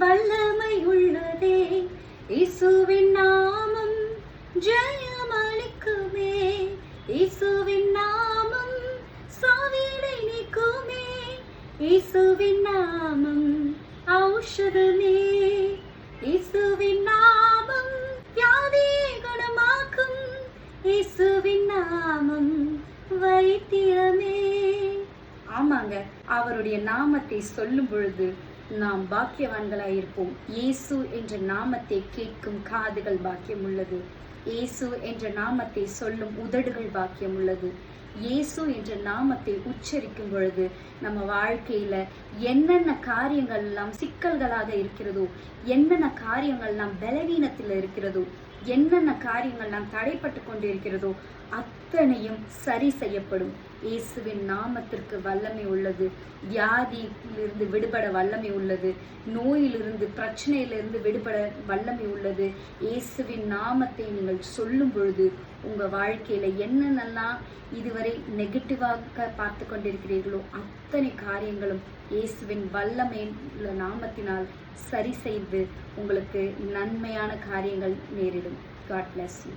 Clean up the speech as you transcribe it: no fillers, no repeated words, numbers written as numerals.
வல்லமை உள்ளதே. இயேசுவின் நாமம் ஜெயமளிக்குமே. இயேசுவின் நாமம் சாவினை நீக்குமே. இயேசுவின் நாமம் ஔஷதமே. இயேசுவின் நாமம் வியாதியை குணமாக்கும். இயேசுவின் நாமம் வைத்தியமே. ஆமாங்க, அவருடைய நாமத்தை சொல்லும் பொழுது நாம் பாக்கியவான்களாயிருப்போம். இயேசு என்ற நாமத்தை கேட்கும் காதுகள் பாக்கியம் உள்ளது. இயேசு என்ற நாமத்தை சொல்லும் உதடுகள் பாக்கியம் உள்ளது. இயேசு என்ற நாமத்தை உச்சரிக்கும் பொழுது நம்ம வாழ்க்கையில என்னென்ன காரியங்கள் எல்லாம் சிக்கல்களாக இருக்கிறதோ, என்னென்ன காரியங்கள் நாம் பலவீனத்தில் இருக்கிறதோ, என்னென்ன காரியங்கள் நாம் தடைப்பட்டு கொண்டு இருக்கிறதோ அத்தனையும் சரி செய்யப்படும். இயேசுவின் நாமத்திற்கு வல்லமை உள்ளது. வியாதியிலிருந்து விடுபட வல்லமை உள்ளது. நோயிலிருந்து பிரச்சனையிலிருந்து விடுபட வல்லமை உள்ளது. இயேசுவின் நாமத்தை நீங்கள் சொல்லும் பொழுது உங்க வாழ்க்கையில என்னென்னலாம் இதுவரை நெகட்டிவாக பார்த்து கொண்டிருக்கிறீர்களோ அத்தனை காரியங்களும் இயேசுவின் வல்லமை நாமத்தினால் சரி செய்து உங்களுக்கு நன்மையான காரியங்கள் நேரிடும். God bless you.